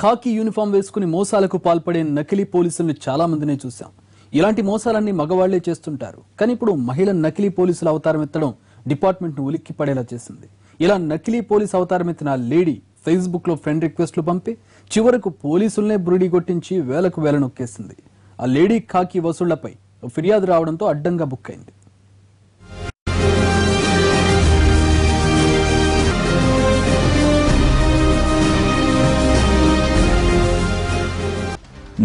ఖాకీ uniform వేసుకుని మోసాలకు పాల్పడే నకిలీ పోలీసుల్ని చాలా మందిని చూశాం. ఇలాంటి మోసాలన్నీ మగవాళ్లే చేస్తుంటారు. కానీ ఇప్పుడు మహిళ నకిలీ పోలీసుల అవతారం ఎత్తడం డిపార్ట్మెంట్ ను ఉలిక్కి పడేలా చేసింది. ఇలా నకిలీ పోలీసు అవతారం ఎత్తిన లేడీ ఫేస్బుక్ లో ఫ్రెండ్ రిక్వెస్ట్లు పంపి చివరకు పోలీసుల్నే బురిడి కొట్టించి వేలకు వేల నొక్కేసింది. ఆ లేడీ ఖాకీ వసూళ్లపై ఫిర్యాదు రావడంతో అడ్డంగా బుక్ అయింది.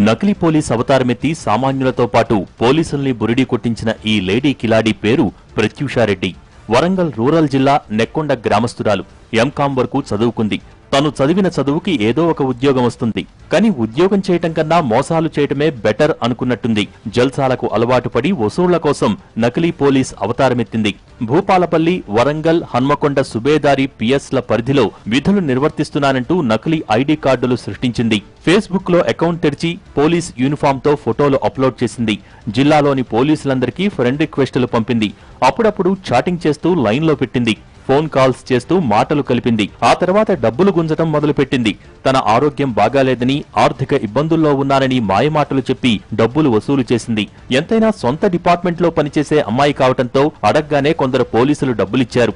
నకిలీ పోలీస్ అవతారమెత్తి సామాన్యులతో పాటు పోలీసుల్ని బురిడి కొట్టించిన ఈ లేడీ కిలాడీ పేరు ప్రత్యూషారెడ్డి. వరంగల్ రూరల్ జిల్లా నెక్కొండ గ్రామస్తురాలు. ఎంకాం వరకు చదువుకుంది. తను చదివిన చదువుకి ఏదో ఒక ఉద్యోగం వస్తుంది. కానీ ఉద్యోగం చేయటం కన్నా మోసాలు చేయటమే బెటర్ అనుకున్నట్టుంది. జల్సాలకు అలవాటు పడి వసూళ్ల కోసం నకిలీ పోలీస్ అవతారమెత్తింది. భూపాలపల్లి, వరంగల్, హన్మకొండ సుబేదారి పిఎస్ల పరిధిలో విధులు నిర్వర్తిస్తున్నానంటూ నకిలీ ఐడి కార్డులు సృష్టించింది. ఫేస్బుక్ లో అకౌంట్ తెరిచి పోలీస్ యూనిఫామ్ తో ఫోటోలు అప్లోడ్ చేసింది. జిల్లాలోని పోలీసులందరికీ ఫ్రెండ్ రిక్వెస్టులు పంపింది. అప్పుడప్పుడు చాటింగ్ చేస్తూ లైన్లో పెట్టింది. ఫోన్ కాల్స్ చేస్తూ మాటలు కలిపింది. ఆ తర్వాత డబ్బులు గుంజటం మొదలుపెట్టింది. తన ఆరోగ్యం బాగాలేదని, ఆర్థిక ఇబ్బందుల్లో ఉన్నానని మాయమాటలు చెప్పి డబ్బులు వసూలు చేసింది. ఎంతైనా సొంత డిపార్ట్మెంట్లో పనిచేసే అమ్మాయి కావటంతో అడగ్గానే కొందరు పోలీసులు డబ్బులిచ్చారు.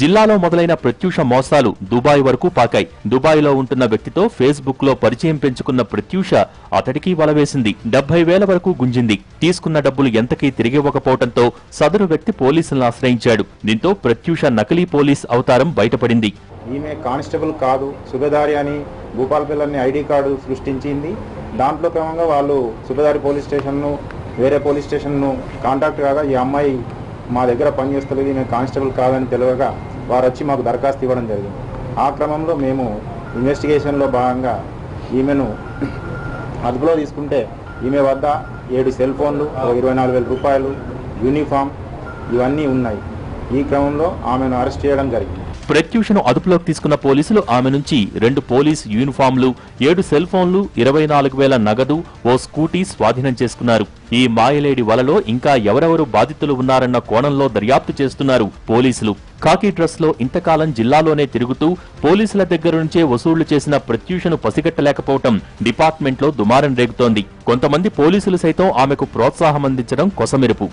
జిల్లాలో మొదలైన ప్రత్యూష మోసాలు దుబాయ్ వరకు పాకాయి. దుబాయ్లో ఉంటున్న వ్యక్తితో ఫేస్బుక్ లో పరిచయం పెంచుకున్న ప్రత్యూష అతడికి వలవేసింది. 70,000 వరకు గుంజింది. తీసుకున్న డబ్బులు ఎంతకీ తిరిగివ్వకపోవడంతో సదరు వ్యక్తి పోలీసులను ఆశ్రయించాడు. దీంతో ప్రత్యూష నకిలీ పోలీస్ అవతారం బయటపడింది. ఈమె కానిస్టేబుల్ కాదు, సుబేదారి అని భూపాలపల్లి ఐడి కార్డు సృష్టించింది. దాంట్లో క్రమంగా వాళ్ళు సుబేదారి పోలీస్ స్టేషన్ను, వేరే పోలీస్ స్టేషన్ను కాంటాక్ట్ కాగా ఈ అమ్మాయి మా దగ్గర పనిచేస్తలేదు, ఈమె కానిస్టేబుల్ కాదని తెలియగా వారు వచ్చి మాకు దరఖాస్తు ఇవ్వడం జరిగింది. ఆ క్రమంలో మేము ఇన్వెస్టిగేషన్లో భాగంగా ఈమెను అదుపులో తీసుకుంటే ఈమె వద్ద 7 సెల్ ఫోన్లు, 24,000 రూపాయలు, యూనిఫామ్ ఇవన్నీ ఉన్నాయి. ఈ క్రమంలో ఆమెను అరెస్ట్ చేయడం జరిగింది. ప్రత్యూషను అదుపులోకి తీసుకున్న పోలీసులు ఆమె నుంచి 2 పోలీస్ యూనిఫామ్లు, 7 సెల్ ఫోన్లు, 24,000 నగదు, ఓ స్కూటీ స్వాధీనం చేసుకున్నారు. ఈ మాయలేడి వలలో ఇంకా ఎవరెవరు బాధితులు ఉన్నారన్న కోణంలో దర్యాప్తు చేస్తున్నారు పోలీసులు. ఖాకీ డ్రెస్ లో ఇంతకాలం జిల్లాలోనే తిరుగుతూ పోలీసుల దగ్గర నుంచే వసూళ్లు చేసిన ప్రత్యూషను పసిగట్టలేకపోవటం డిపార్ట్మెంట్లో దుమారం రేగుతోంది. కొంతమంది పోలీసులు సైతం ఆమెకు ప్రోత్సాహం అందించడం కొసమెరుపు.